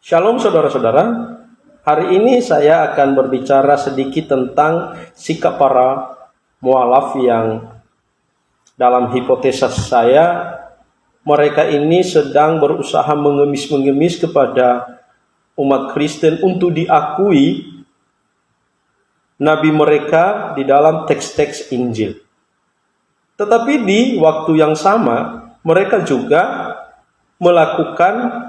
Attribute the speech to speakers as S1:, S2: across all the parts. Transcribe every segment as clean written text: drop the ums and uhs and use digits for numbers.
S1: Shalom saudara-saudara, hari ini saya akan berbicara sedikit tentang sikap para mualaf yang dalam hipotesa saya, mereka ini sedang berusaha mengemis-mengemis kepada umat Kristen untuk diakui nabi mereka di dalam teks-teks Injil. Tetapi di waktu yang sama, mereka juga melakukan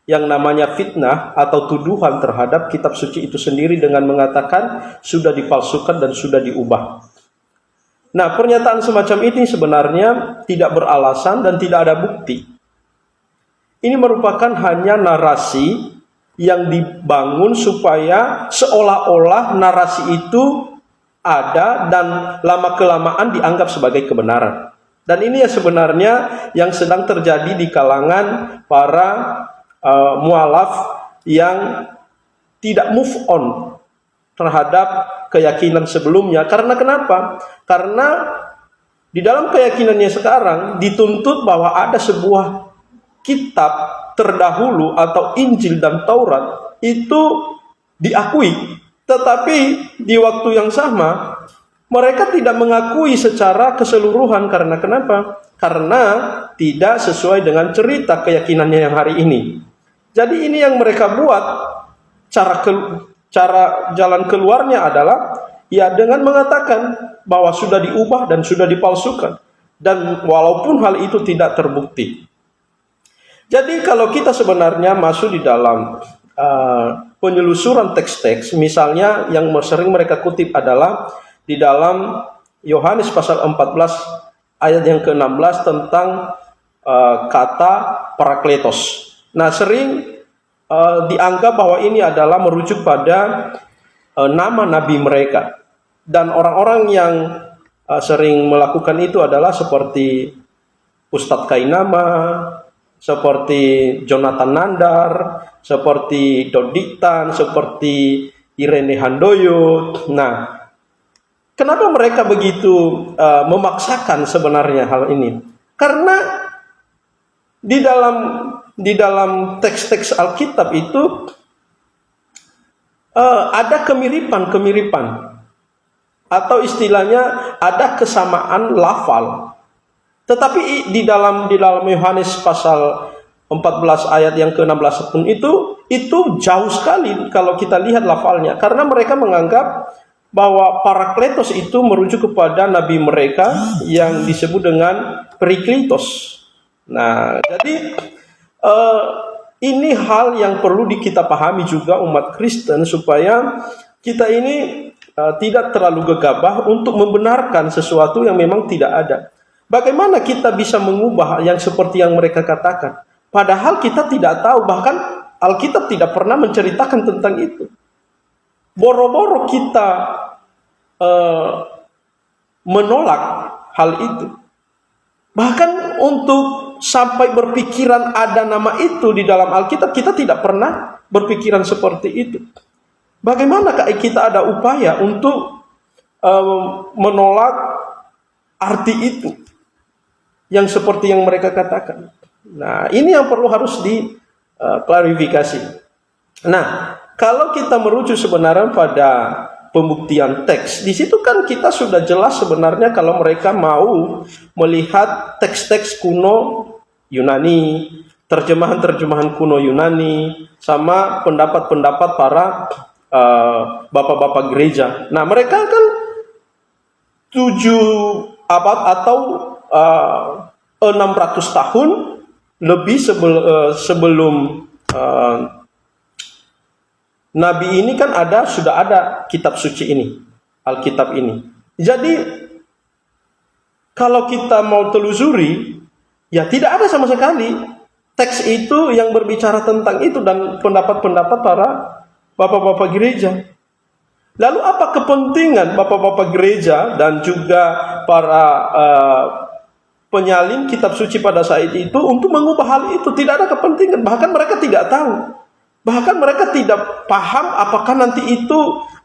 S1: yang namanya fitnah atau tuduhan terhadap kitab suci itu sendiri dengan mengatakan sudah dipalsukan dan sudah diubah. Nah, pernyataan semacam ini sebenarnya tidak beralasan dan tidak ada bukti. Ini merupakan hanya narasi yang dibangun supaya seolah-olah narasi itu ada dan lama-kelamaan dianggap sebagai kebenaran. Dan ini ya sebenarnya yang sedang terjadi di kalangan para mualaf yang tidak move on terhadap keyakinan sebelumnya. Karena kenapa? Karena di dalam keyakinannya sekarang dituntut bahwa ada sebuah kitab terdahulu atau Injil dan Taurat itu diakui. Tetapi di waktu yang sama mereka tidak mengakui secara keseluruhan. Karena kenapa? Karena tidak sesuai dengan cerita keyakinannya yang hari ini. Jadi ini yang mereka buat, cara jalan keluarnya adalah ya dengan mengatakan bahwa sudah diubah dan sudah dipalsukan. Dan walaupun hal itu tidak terbukti. Jadi kalau kita sebenarnya masuk di dalam penyelusuran teks-teks, misalnya yang sering mereka kutip adalah di dalam Yohanes pasal 14 ayat yang ke-16 tentang kata parakletos. Nah, sering dianggap bahwa ini adalah merujuk pada nama nabi mereka. Dan orang-orang yang sering melakukan itu adalah seperti Ustadz Kainama, seperti Jonathan Nandar, seperti Doditan, seperti Irene Handoyo. Nah, kenapa mereka begitu memaksakan sebenarnya hal ini? Karena di dalam teks-teks Alkitab itu ada kemiripan atau istilahnya ada kesamaan lafal. Tetapi di dalam Yohanes pasal 14 ayat yang ke-16 pun itu jauh sekali kalau kita lihat lafalnya, karena mereka menganggap bahwa parakletos itu merujuk kepada nabi mereka yang disebut dengan perikletos. Nah, jadi ini hal yang perlu kita pahami juga umat Kristen supaya kita ini tidak terlalu gegabah untuk membenarkan sesuatu yang memang tidak ada. Bagaimana kita bisa mengubah yang seperti yang mereka katakan? Padahal kita tidak tahu, bahkan Alkitab tidak pernah menceritakan tentang itu. Boro-boro kita menolak hal itu. Bahkan untuk sampai berpikiran ada nama itu di dalam Alkitab, kita tidak pernah berpikiran seperti itu. Bagaimanakah kita ada upaya untuk menolak arti itu yang seperti yang mereka katakan? Nah, ini yang perlu harus diklarifikasi. Nah, kalau kita merujuk sebenarnya pada pembuktian teks, di situ kan kita sudah jelas sebenarnya kalau mereka mau melihat teks-teks kuno Yunani, terjemahan-terjemahan kuno Yunani, sama pendapat-pendapat para bapak-bapak gereja. Nah, mereka kan 7 abad atau 600 tahun lebih sebelum Nabi ini kan sudah ada kitab suci ini, Alkitab ini. Jadi kalau kita mau telusuri, ya tidak ada sama sekali teks itu yang berbicara tentang itu dan pendapat-pendapat para bapak-bapak gereja. Lalu apa kepentingan bapak-bapak gereja dan juga para penyalin kitab suci pada saat itu untuk mengubah hal itu? Tidak ada kepentingan, bahkan mereka tidak tahu. Bahkan mereka tidak paham apakah nanti itu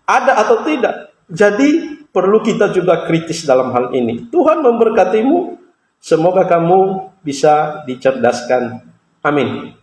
S1: ada atau tidak. Jadi perlu kita juga kritis dalam hal ini. Tuhan memberkatimu. Semoga kamu bisa dicerdaskan. Amin.